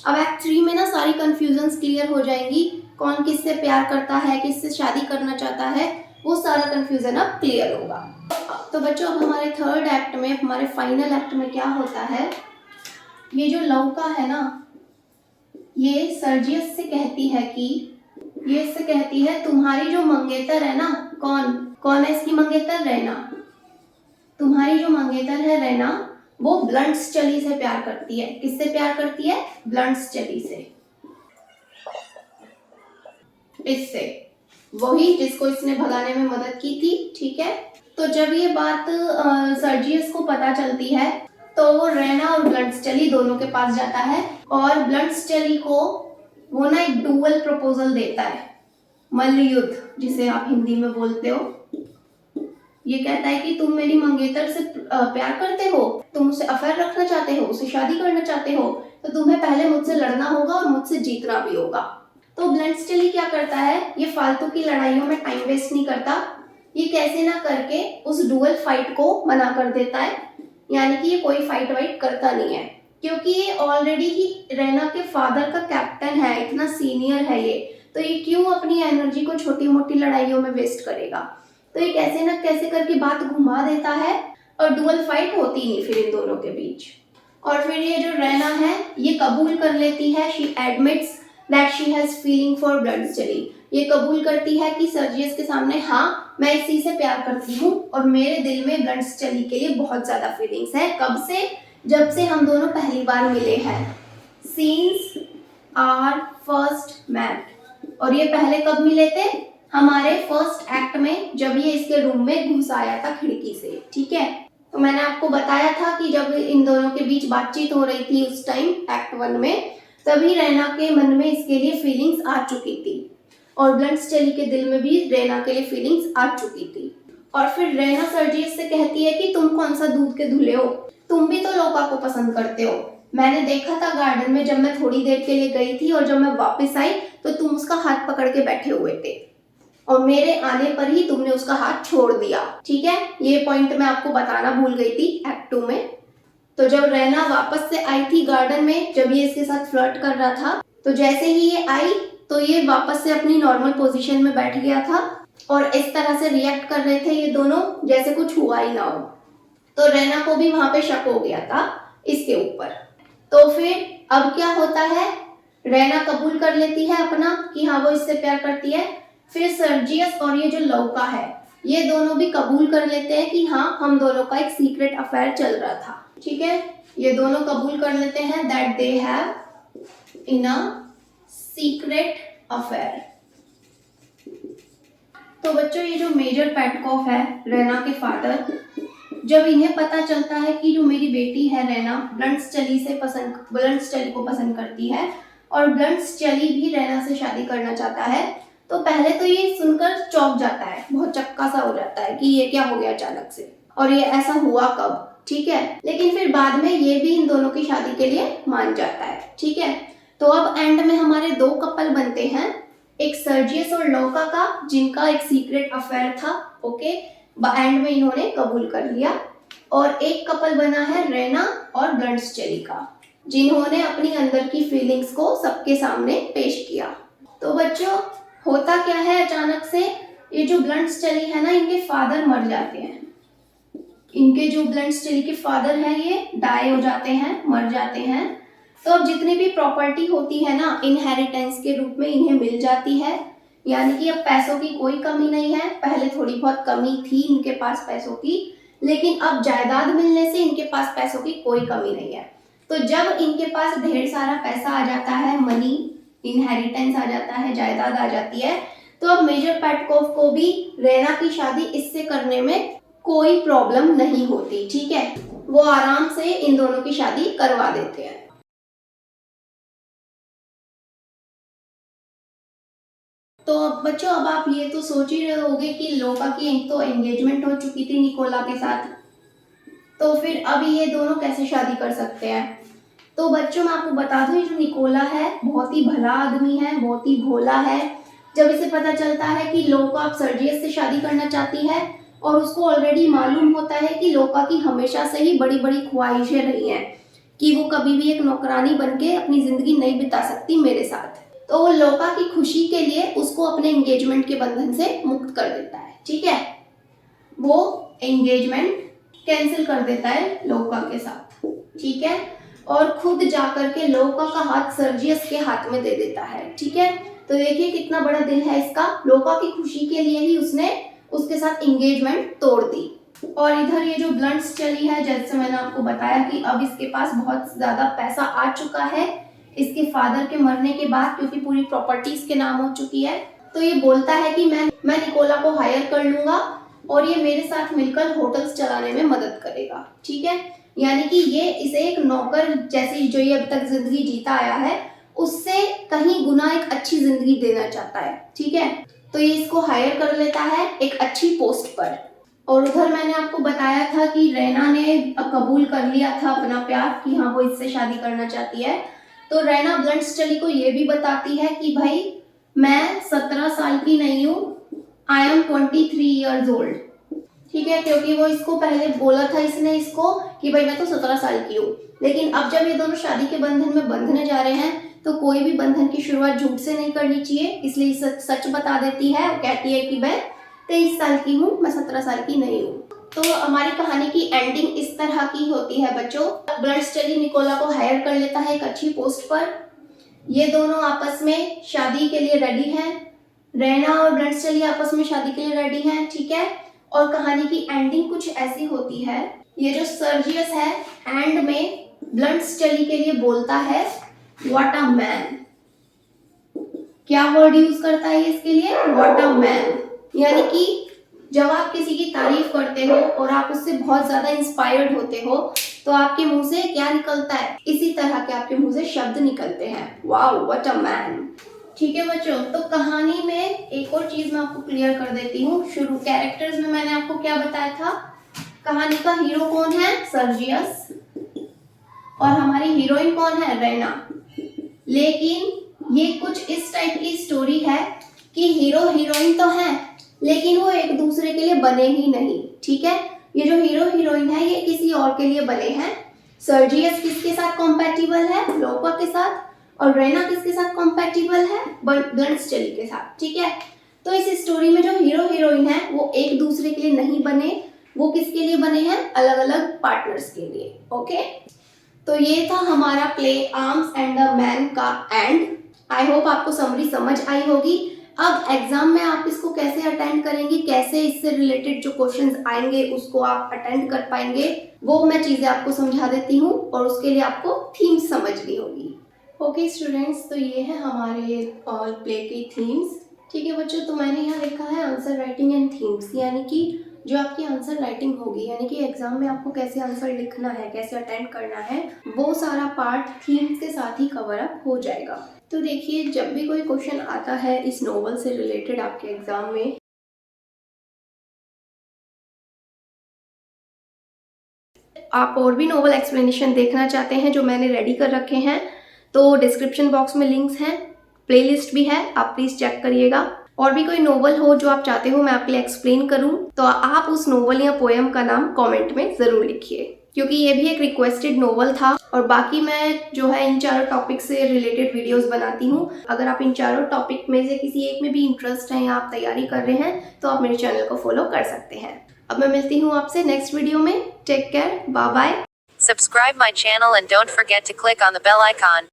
अब एक्ट 3 में ना सारी कंफ्यूजन्स क्लियर हो जाएंगी, कौन किससे प्यार करता है, किससे शादी करना चाहता है, वो सारा कंफ्यूजन अब क्लियर होगा। तो बच्चों अब हमारे थर्ड एक्ट में, हमारे फाइनल एक्ट में क्या होता है, ये जो लौका है ना, ये सर्जियस से कहती है कि, ये इससे कहती है तुम्हारी जो मंगेतर है ना, कौन कौन है इसकी मंगेतर, रैना, तुम्हारी जो मंगेतर है रैना, वो ब्लंट्सचली से प्यार करती है। किससे प्यार करती है? ब्लंट्सचली से, इससे, वही जिसको इसने भगाने में मदद की थी। ठीक है, तो जब ये बात सर्जियस को पता चलती है तो वो रैना और ब्लंट्सचली दोनों के पास जाता है और ब्लंट्सचली को वो ना एक डुअल प्रपोजल देता है, मल्ल युद्ध जिसे आप हिंदी में बोलते हो। ये कहता है कि तुम मेरी मंगेतर से प्यार करते हो, तुम उससे अफेयर रखना चाहते हो, उससे शादी करना चाहते हो, तो तुम्हें पहले मुझसे लड़ना होगा और मुझसे जीतना भी होगा। तो ब्लंट्सचली क्या करता है, ये फालतू की लड़ाइयों में टाइम वेस्ट नहीं करता, ये कैसे ना करके उस डुअल फाइट को मना कर देता है, यानी कि ये कोई फाइट वाइट करता नहीं है, क्योंकि ये ऑलरेडी ही रैना के फादर का कैप्टन है, इतना सीनियर है ये, तो ये क्यों अपनी एनर्जी को छोटी मोटी लड़ाइयों में वेस्ट करेगा। तो ये कैसे ना कैसे करके बात घुमा देता है और डुअल फाइट होती नहीं फिर इन दोनों के बीच। और फिर ये जो रैना है ये कबूल कर लेती है, she admits that she has feeling for ब्लंट्सचली, ये कबूल करती है कि सर्जियस के सामने, हाँ मैं इसी से प्यार करती हूँ और मेरे दिल में ब्लंट्सचली के लिए बहुत ज्यादा फीलिंग्स है। कब से? जब से हम दोनों पहली बार मिले हैं, सीन्स आर फर्स्ट मैट। और ये पहले कब मिले थे? हमारे फर्स्ट एक्ट में, जब ये इसके रूम में घुस आया था खिड़की से। ठीक है, तो मैंने आपको बताया था कि जब इन दोनों के बीच बातचीत हो रही थी उस टाइम एक्ट 1 में, तभी रैना के मन में इसके लिए फीलिंग्स आ चुकी थी और ब्लंट्सचली के दिल में भी रैना के लिए फीलिंग्स आ चुकी थी। और फिर रैना सर्जियस से कहती है कि तुम कौन सा दूध के धुले हो, तुम भी तो लौका को पसंद करते हो, मैंने देखा था गार्डन में जब मैं थोड़ी देर के लिए गई थी और जब मैं वापस आई तो तुम उसका हाथ पकड़ के बैठे हुए थे और मेरे आने पर ही तुमने उसका हाथ छोड़ दिया। ठीक है, ये पॉइंट मैं आपको बताना भूल गई थी एक्ट 2 में। तो जब रैना वापस से आई थी गार्डन में, जब ये इसके साथ फ्लर्ट कर रहा था, तो जैसे ही ये आई तो ये वापस से अपनी नॉर्मल पोजीशन में बैठ गया था और इस तरह से रिएक्ट कर रहे थे ये दोनों जैसे कुछ हुआ ही ना हो। तो रैना को भी वहां पे शक हो गया था इसके ऊपर। तो फिर अब क्या होता है, रैना कबूल कर लेती है अपना कि हाँ वो इससे प्यार करती है। फिर सर्जियस और ये जो लौका है ये दोनों भी कबूल कर लेते हैं कि हाँ हम दोनों का एक सीक्रेट अफेयर चल रहा था। ठीक है, ये दोनों कबूल कर लेते हैं that they have in a secret affair. तो बच्चों ये जो मेजर पेटकॉफ है रैना के फादर, जब इन्हें पता चलता है कि जो मेरी बेटी है रैना ब्लंट्सचली को पसंद करती है और ब्लंट्सचली भी रैना से शादी करना चाहता है, तो पहले तो ये सुनकर चौंक जाता है, बहुत चक्का सा हो जाता है कि ये क्या हो गया अचानक से और ये ऐसा हुआ कब। ठीक है, लेकिन फिर बाद में ये भी इन दोनों की शादी के लिए मान जाता है। ठीक है, तो अब एंड में हमारे दो कपल बनते हैं, एक सर्जियस और लौका का जिनका एक सीक्रेट अफेयर था। ओके, एंड में इन्होंने कबूल कर लिया। और एक कपल बना है रैना और ब्लंट्सचली का, जिन्होंने अपनी अंदर की फीलिंग्स को सबके सामने पेश किया। तो बच्चों होता क्या है, अचानक से ये जो ब्लंट्सचली है ना, इनके फादर मर जाते हैं। इनके जो ब्लंट्सचली के फादर हैं ये डाई हो जाते हैं, मर जाते हैं। तो अब जितनी भी प्रॉपर्टी होती है ना इनहेरिटेंस के रूप में इन्हें मिल जाती है, यानी कि अब पैसों की कोई कमी नहीं है। पहले थोड़ी बहुत कमी थी इनके पास पैसों की, लेकिन अब जायदाद मिलने से इनके पास पैसों की कोई कमी नहीं है। तो जब इनके पास ढेर सारा पैसा आ जाता है, मनी इनहेरिटेंस आ जाता है, जायदाद आ जाती है, तो अब मेजर पेटकॉफ को भी रैना की शादी इससे करने में कोई प्रॉब्लम नहीं होती। ठीक है, वो आराम से इन दोनों की शादी करवा देते हैं। तो बच्चों अब आप ये तो सोच ही रहे होगे कि लौका की एक तो एंगेजमेंट हो चुकी थी निकोला के साथ, तो फिर अभी ये दोनों कैसे शादी कर सकते हैं। तो बच्चों मैं आपको बता दूं, ये जो निकोला है बहुत ही भला आदमी है, बहुत ही भोला है। जब इसे पता चलता है कि लौका अब सर्जियस से शादी करना चाहती है और उसको ऑलरेडी मालूम होता है कि लौका की हमेशा से ही बड़ी बड़ी ख्वाहिशें रही हैं कि वो कभी भी एक नौकरानी बनके अपनी जिंदगी नहीं बिता सकती मेरे साथ। तो वो लोका की खुशी के लिए उसको अपने एंगेजमेंट के बंधन से मुक्त कर देता है, ठीक है। वो एंगेजमेंट कैंसिल कर देता है लोका के साथ, ठीक है, और खुद जाकर के लोका का हाथ सर्जियस के हाथ में दे देता है, ठीक है। तो देखिए कितना बड़ा दिल है इसका, लोका की खुशी के लिए ही उसने उसके साथ एंगेजमेंट तोड़ दी। और इधर ये जो ब्लंट्स चली है, जैसे मैंने आपको बताया कि अब इसके पास बहुत ज्यादा पैसा आ चुका है इसके फादर के मरने के बाद, क्योंकि पूरी प्रॉपर्टीज के नाम हो चुकी है। तो ये बोलता है कि मैं निकोला को हायर कर लूंगा और ये मेरे साथ मिलकर होटल्स चलाने में मदद करेगा, ठीक है। यानी कि ये इसे एक नौकर जैसी जो ये अब तक जिंदगी जीता आया है उससे कहीं गुना एक अच्छी जिंदगी देना चाहता है, ठीक है। तो ये इसको हायर कर लेता है एक अच्छी पोस्ट पर। और उधर मैंने आपको बताया था कि रैना ने कबूल कर लिया था अपना प्यार कि हाँ वो इससे शादी करना चाहती है। तो रैना ब्लंट्सटेली को ये भी बताती है कि भाई मैं 17 साल की नहीं हूँ, आई एम 23 ईयर्स ओल्ड, ठीक है। क्योंकि वो इसको पहले बोला था इसने इसको कि भाई मैं तो 17 साल की हूँ, लेकिन अब जब ये दोनों शादी के बंधन में बंधने जा रहे हैं तो कोई भी बंधन की शुरुआत झूठ से नहीं करनी चाहिए, इसलिए सच बता देती है। वो कहती है कि मैं 23 साल की हूँ, मैं 17 साल की नहीं हूँ। तो हमारी कहानी की एंडिंग इस तरह की होती है बच्चों। ब्लंट्सटेली निकोला को हायर कर लेता है एक अच्छी पोस्ट पर। ये दोनों आपस में शादी के लिए रेडी हैं, रैना और ब्लंट्सटेली आपस में शादी के लिए रेडी हैं, ठीक है। और कहानी की एंडिंग कुछ ऐसी होती है, ये जो सर्जियस है एंड में ब्लंट्सटेली के लिए बोलता है व्हाट अ मैन। क्या वर्ड यूज करता है इसके लिए? What a man. यानी कि जब आप किसी की तारीफ करते हो और आप उससे बहुत ज्यादा इंस्पायर्ड होते हो तो आपके मुंह से क्या निकलता है? इसी तरह के आपके मुंह से शब्द निकलते हैं, वाओ व्हाट अ मैन, ठीक है बच्चों। तो कहानी में एक और चीज मैं आपको क्लियर कर देती हूँ। शुरू कैरेक्टर्स में मैंने आपको क्या बताया था, कहानी का हीरो कौन है? सर्जियस, और हमारी हीरोइन कौन है? रैना। लेकिन ये कुछ इस टाइप की स्टोरी है कि हीरो हीरोइन तो है लेकिन वो एक दूसरे के लिए बने ही नहीं, ठीक है। ये जो हीरो हीरोइन है ये किसी और के लिए बने हैं। सर्जियस किसके साथ कॉम्पैटिबल है? लोका के साथ। और रैना किसके साथ कॉम्पैटिबल है? ब्लंट्सटेली के साथ, ठीक है। तो इस स्टोरी में जो हीरो हीरोइन है वो एक दूसरे के लिए नहीं बने, वो किसके लिए बने हैं? अलग अलग पार्टनर्स के लिए, ओके। तो ये था हमारा play arms and the man का एंड। आई होप आपको समरी समझ आई होगी। अब एग्जाम में आप इसको कैसे अटेंड करेंगे, कैसे इससे रिलेटेड जो क्वेश्चंस आएंगे उसको आप अटेंड कर पाएंगे, वो मैं चीजें आपको समझा देती हूँ और उसके लिए आपको थीम्स समझनी होगी। ओके स्टूडेंट्स, तो ये है हमारे प्ले की थीम्स, ठीक है बच्चों। तो मैंने यहाँ लिखा है आंसर राइटिंग एंड थीम्स, यानी कि जो आपकी आंसर राइटिंग होगी, यानी कि एग्जाम में आपको कैसे आंसर लिखना है, कैसे अटेंड करना है, वो सारा पार्ट थीम्स के साथ ही कवर अप हो जाएगा। तो देखिए जब भी कोई क्वेश्चन आता है इस नोवेल से रिलेटेड आपके एग्जाम में, आप और भी नोवेल एक्सप्लेनेशन देखना चाहते हैं जो मैंने रेडी कर रखे हैं तो डिस्क्रिप्शन बॉक्स में लिंक्स हैं, प्लेलिस्ट भी है, आप प्लीज चेक करिएगा। और भी कोई नोवेल हो जो आप चाहते हो मैं आपके लिए एक्सप्लेन करूं तो आप उस नोवेल या पोएम का नाम कमेंट में जरूर लिखिए, क्योंकि ये भी एक रिक्वेस्टेड नोवेल था। और बाकी मैं जो है इन चारों टॉपिक से रिलेटेड वीडियोस बनाती हूँ। अगर आप इन चारों टॉपिक में से किसी एक में भी इंटरेस्ट है या आप तैयारी कर रहे हैं तो आप मेरे चैनल को फॉलो कर सकते हैं। अब मैं मिलती हूँ आपसे नेक्स्ट वीडियो में। Take care, bye bye. Subscribe my channel and don't forget to click on the bell icon.